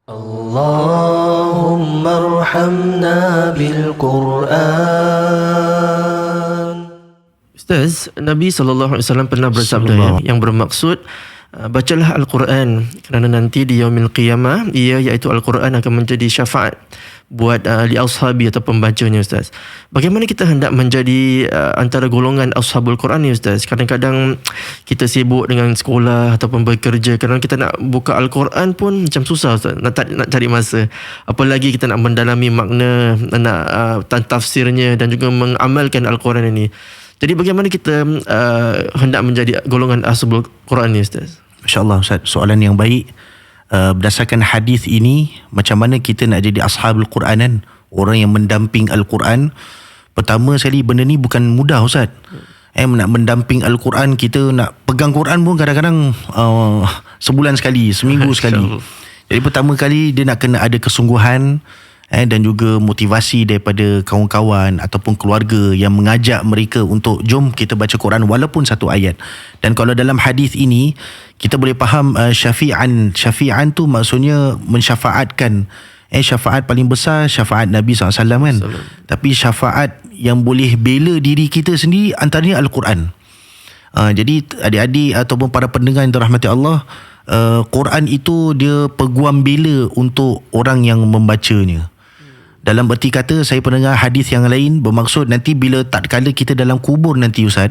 اللهم ارحمنا بالقرآن. Ustaz, Nabi SAW pernah bersabda yang bermaksud bacalah Al-Quran kerana nanti di yaumil qiyamah ia iaitu Al-Quran akan menjadi syafaat buat li ashabi atau pembacanya. Ustaz, bagaimana kita hendak menjadi antara golongan ashabul Quran ni Ustaz? Kadang-kadang kita sibuk dengan sekolah ataupun bekerja, kadang kita nak buka Al-Quran pun macam susah Ustaz, nak cari masa, apalagi kita nak mendalami makna, nak tafsirnya dan juga mengamalkan Al-Quran ini. Jadi bagaimana kita hendak menjadi golongan ashabul Quran ni Ustaz? Masya-Allah Ustaz, soalan yang baik. Berdasarkan hadis ini, macam mana kita nak jadi ashabul Quran kan? Orang yang mendamping Al-Quran. Pertama sekali, benda ni bukan mudah Ustaz. Nak mendamping Al-Quran, kita nak pegang Quran pun kadang-kadang sebulan sekali, seminggu sekali. Jadi pertama kali dia nak kena ada kesungguhan dan juga motivasi daripada kawan-kawan ataupun keluarga yang mengajak mereka untuk jom kita baca Quran walaupun satu ayat. Dan kalau dalam hadis ini kita boleh faham syafi'an tu maksudnya mensyafaatkan. Syafaat paling besar syafaat Nabi SAW kan. Tapi syafaat yang boleh bela diri kita sendiri antaranya Al-Quran. Jadi adik-adik ataupun para pendengar yang dirahmati Allah, Quran itu dia peguam bela untuk orang yang membacanya. Dalam erti kata, saya pernah dengar hadis yang lain bermaksud nanti bila tatkala kita dalam kubur nanti Ustaz,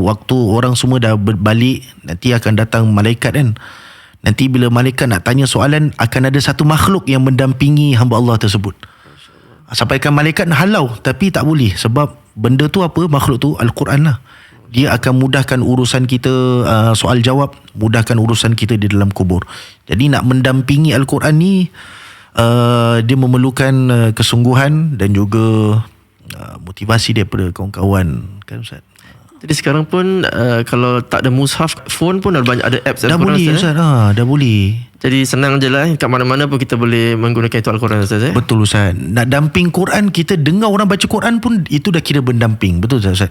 waktu orang semua dah berbalik, nanti akan datang malaikat kan. Nanti bila malaikat nak tanya soalan, akan ada satu makhluk yang mendampingi hamba Allah tersebut. Sampaikan malaikat nak halau, tapi tak boleh. Sebab benda tu apa? Makhluk tu Al-Quran lah. Dia akan mudahkan urusan kita, soal jawab, mudahkan urusan kita di dalam kubur. Jadi nak mendampingi Al-Quran ni, dia memerlukan kesungguhan dan juga motivasi daripada kawan-kawan kan Ustaz. Jadi sekarang pun kalau tak ada mushaf, phone pun ada apps dah Al-Quran boleh Ustaz. Dah boleh. Jadi senang je lah, kat mana-mana pun kita boleh menggunakan itu Al-Quran Ustaz. Betul Ustaz. Nak damping Quran, kita dengar orang baca Quran pun itu dah kira mendamping. Betul Ustaz.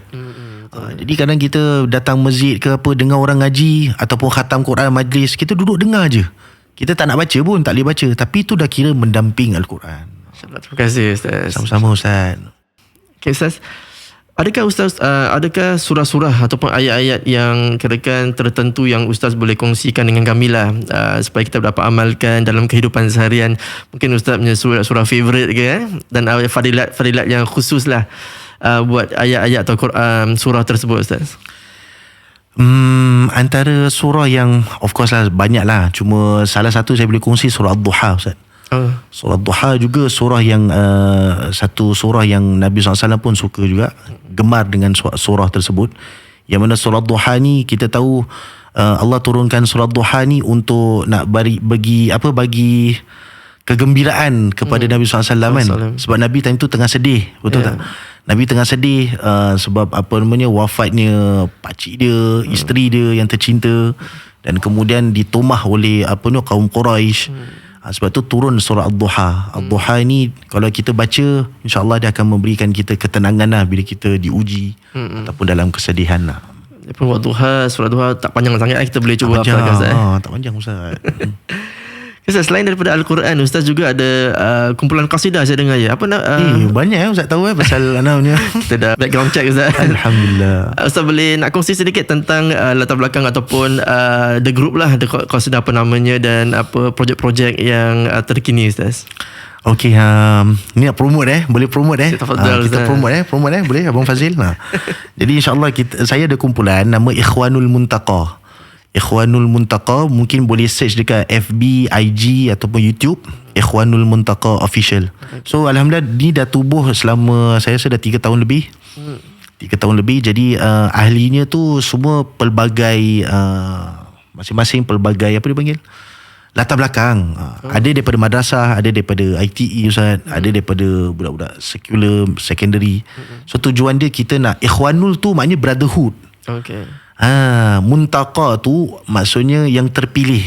Jadi kadang kita datang masjid ke apa, dengar orang ngaji ataupun khatam Quran majlis, kita duduk dengar je. Kita tak nak baca pun, tak boleh baca, tapi itu dah kira mendamping Al-Quran. Terima kasih Ustaz. Sama-sama Ustaz. Okay Ustaz, adakah surah-surah ataupun ayat-ayat yang kira-kira tertentu yang Ustaz boleh kongsikan dengan kami lah, supaya kita dapat amalkan dalam kehidupan seharian? Mungkin Ustaz punya surah favourite ke dan fadilat yang khusus lah buat ayat-ayat atau surah tersebut Ustaz. Antara surah yang of course lah banyak lah, cuma salah satu saya boleh kongsi surah Ad-Duha Ustaz. Surah Ad-Duha juga surah yang satu surah yang Nabi SAW pun suka juga, gemar dengan surah tersebut. Yang mana surah Ad-Duha ni kita tahu Allah turunkan surah Ad-Duha ni untuk nak bagi kegembiraan kepada Nabi SAW kan. Sebab Nabi time tu tengah sedih, betul tak? Nabi tengah sedih sebab wafatnya pakcik dia, isteri dia yang tercinta, dan kemudian ditomah oleh kaum Quraisy. Sebab tu turun surah Ad-Duha. Ad-Duha ni kalau kita baca, insya-Allah dia akan memberikan kita ketenangan lah bila kita diuji ataupun dalam kesedihan lah. Surah Duha tak panjang sangat, kita boleh cuba hafalkan Ustaz. Tak panjang Ustaz. Ustaz, selain daripada Al-Quran, Ustaz juga ada kumpulan qasidah saya dengar ya. Banyak Ustaz tahu pasal anaknya. Kita dah background check Ustaz. Alhamdulillah. Ustaz boleh nak kongsi sedikit tentang latar belakang ataupun the group lah, the qasidah apa namanya, dan apa projek-projek yang terkini Ustaz? Okey, ni nak promote boleh promote kita promote boleh Abang Fazil. Jadi insya-Allah saya ada kumpulan nama Ikhwanul Muntaqa. Ikhwanul Muntaqa, mungkin boleh search dekat FB, IG ataupun YouTube, Ikhwanul Muntaqa Official. So alhamdulillah ni dah tubuh selama saya rasa dah 3 tahun lebih. 3 tahun lebih. Jadi ahlinya tu semua pelbagai masing-masing pelbagai apa dipanggil, latar belakang. Ada daripada madrasah, ada daripada ITE Ustaz, ada daripada budak-budak secular, secondary. So tujuan dia kita nak Ikhwanul tu maknanya brotherhood. Okay. Muntaqa tu maksudnya yang terpilih.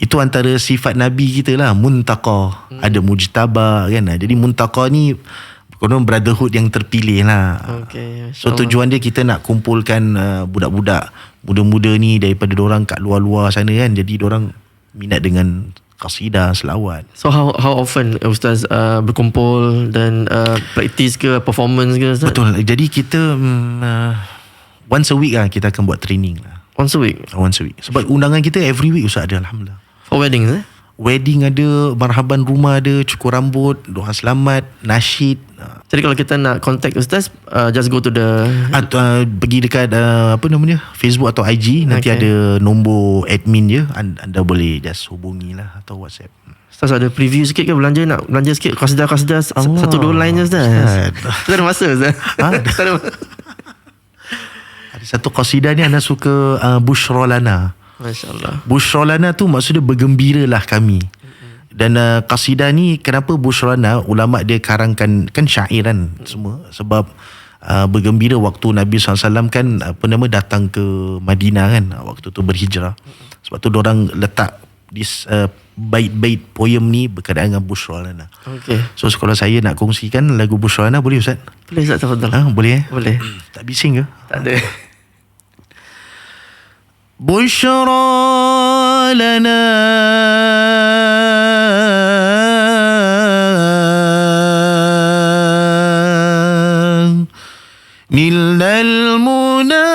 Itu antara sifat Nabi kita lah, Muntaqa. Ada Mujtaba kan. Jadi Muntaqa ni konon brotherhood yang terpilih lah. So tujuan dia kita nak kumpulkan budak-budak muda-muda ni daripada dorang kat luar-luar sana kan. Jadi dorang minat dengan qasidah, selawat. So how often Ustaz berkumpul dan praktis ke, performance ke Ustaz? Betul. Jadi kita once a week lah kita akan buat training lah. Once a week? Once a week. Sebab undangan kita every week Ustaz ada, alhamdulillah. For weddings Wedding ada, marhaban rumah ada, cukur rambut, doa selamat, nasyid. Jadi kalau kita nak contact Ustaz, just go to the pergi dekat Facebook atau IG, nanti Okay. ada nombor admin je, anda boleh just hubungi lah atau WhatsApp. Ustaz ada preview sikit ke nak belanja sikit qasidah Allah. satu dua line je Ustaz. Kita ada masa Ustaz. Kita ada Ada satu qasidah ni anda suka, Bushra Lana. Masya-Allah. Bushra Lana tu maksudnya bergembiralah kami. Dan qasidah ni kenapa Bushra Lana, ulama dia karangkan kan syairan semua sebab bergembira waktu Nabi SAW kan datang ke Madinah kan, waktu tu berhijrah. Sebab tu diorang letak bait-bait poem ni berkenaan dengan Bushra Lana. Okey. So kalau saya nak kongsikan lagu Bushra Lana, boleh Ustaz? Boleh Ustaz, tafadhal. Boleh Boleh. Tak bising ke? Tak ada. بشرى لنا نلنا المنى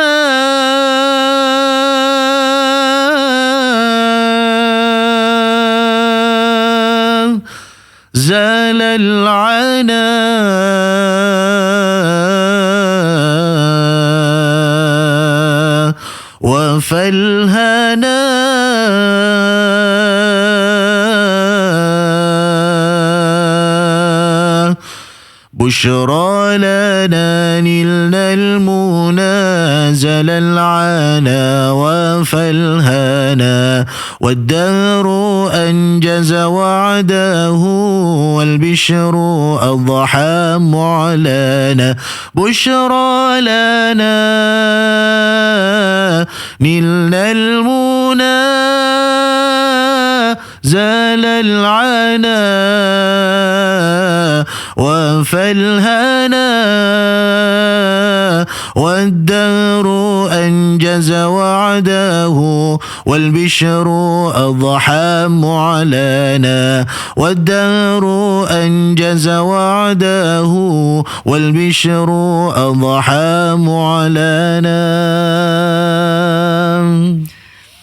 زال العنا وفالهنا بشرى لنا نلنا المنى زل العنا وفالهنا والدهر أنجز وعده والبشر أضحى معلنا بشرى لنا نلنا المنى زال العنا وفالهنا والدهر أنجز وعده والبشر أضحى معلنا والدهر أنجز وعده والبشر أضحى معلنا.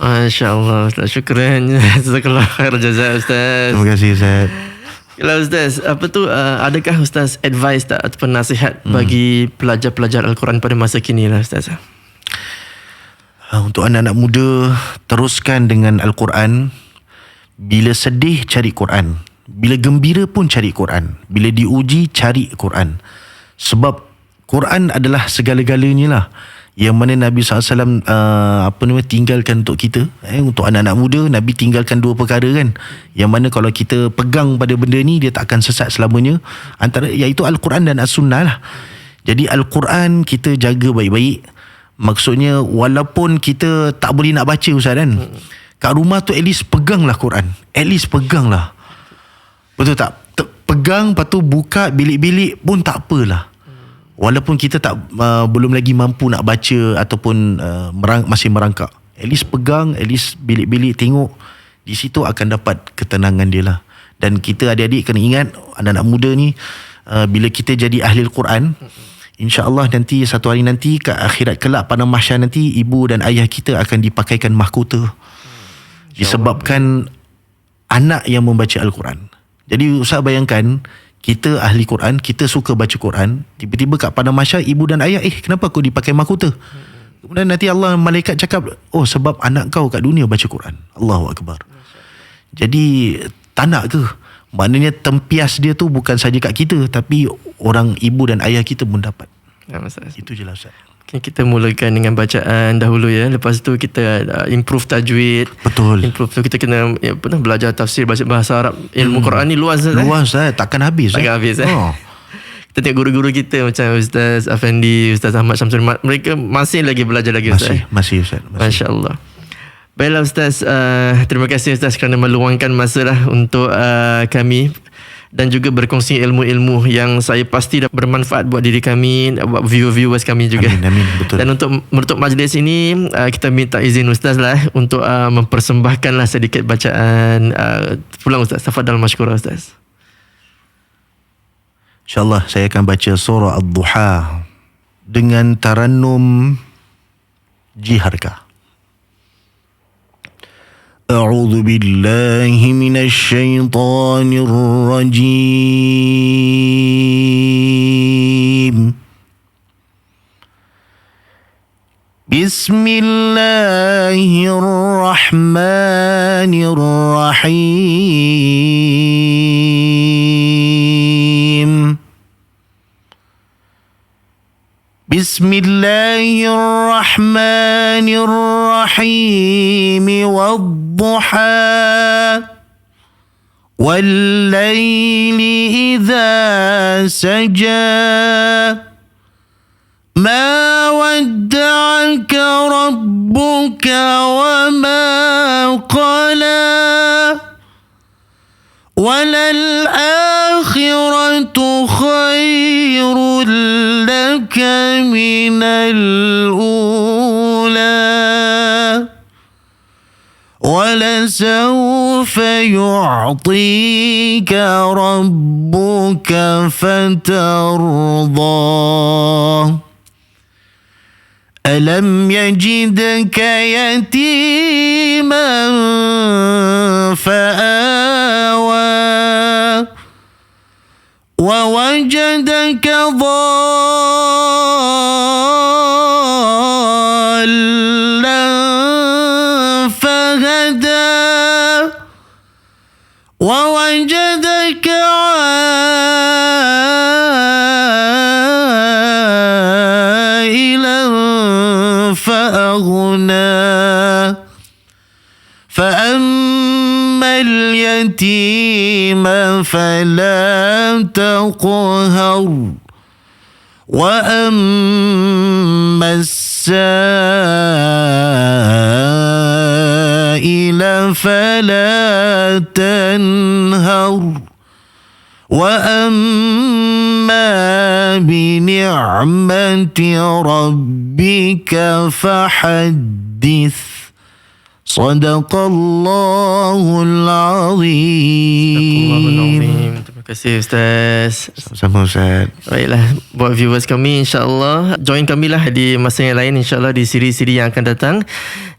Masya-Allah Ustaz, syukran. Jazakallah khair jazaa Ustaz. Terima kasih Ustaz. Kalau Ustaz, adakah Ustaz advice tak ataupun nasihat bagi pelajar-pelajar Al-Quran pada masa kini lah Ustaz? Untuk anak-anak muda, teruskan dengan Al-Quran. Bila sedih, cari Quran. Bila gembira pun cari Quran. Bila diuji, cari Quran. Sebab Quran adalah segala-galanya lah. Yang mana Nabi SAW tinggalkan untuk kita, untuk anak-anak muda. Nabi tinggalkan dua perkara kan, yang mana kalau kita pegang pada benda ni, dia tak akan sesat selamanya, iaitu Al-Quran dan As-Sunnah lah. Jadi Al-Quran kita jaga baik-baik. Maksudnya walaupun kita tak boleh nak baca Ustaz kan, kat rumah tu at least peganglah Quran. At least peganglah. Betul tak? Pegang, lepas tu buka bilik-bilik pun tak apalah. Walaupun kita belum lagi mampu nak baca ataupun masih merangkak, at least pegang, at least bilik-bilik tengok. Di situ akan dapat ketenangan dia lah. Dan kita adik-adik kena ingat, anak-anak muda ni, bila kita jadi ahli Al-Quran, InsyaAllah nanti satu hari nanti ke akhirat kelak pada mahsyar nanti, ibu dan ayah kita akan dipakaikan mahkota disebabkan anak yang membaca Al-Quran. Jadi Ustaz bayangkan, kita ahli Quran, kita suka baca Quran, tiba-tiba kat padang mahsyar ibu dan ayah, kenapa kau dipakai mahkota? Kemudian nanti Allah, malaikat cakap, oh sebab anak kau kat dunia baca Quran. Allahu Akbar. Jadi tak nak ke? Maknanya tempias dia tu bukan saja kat kita, tapi orang ibu dan ayah kita pun dapat. Itu je lah Ustaz. Kita mulakan dengan bacaan dahulu ya. Lepas tu kita improve tajwid. Betul. Improve tu kita kena belajar tafsir, bahasa Arab. Ilmu Quran ni luas Ustaz. Luas Ustaz, takkan habis. Takkan habis Kita tengok guru-guru kita macam Ustaz Afendi, Ustaz Ahmad Syamsul, mereka masih lagi belajar lagi Ustaz. Masih Ustaz. Masya-Allah. Baiklah Ustaz, terima kasih Ustaz kerana meluangkan masa lah untuk kami dan juga berkongsi ilmu-ilmu yang saya pasti dah bermanfaat buat diri kami, buat viewers kami juga. Amin, betul. Dan untuk menutup majlis ini, kita minta izin Ustaz lah untuk mempersembahkanlah sedikit bacaan Pulang Ustaz. Tafadhal mashkura Ustaz. InsyaAllah saya akan baca surah Ad-Duha dengan tarannum jiharkah. A'udzu billahi minasy syaithanir rajim. Bismillahirrahmanirrahim. Bismillahirrahmanirrahim. Wad-duha wal-laili idza saja. ما ودعك ربك وما قلى وللآخرة خير لك من الأولى ولسوف يعطيك ربك فترضى ألم يجدك يتيما فآوى ووجدك ضالا فهدى ووجدك فأغنى فأما اليتيم فلا تقهر وأما السائل فلا تنهر وأما بنعمة ربك فحدث صدق الله العظيم. Terima kasih Ustaz. Sama-sama Ustaz. Baiklah, buat viewers kami, insyaAllah join kami lah di masa yang lain, insyaAllah di siri-siri yang akan datang.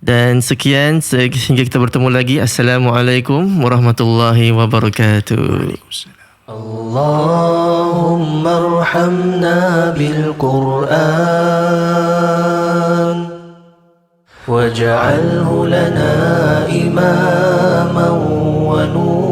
Dan sekian, sehingga kita bertemu lagi. Assalamualaikum warahmatullahi wabarakatuh. اللهم ارحمنا بالقرآن واجعله لنا إماما ونورا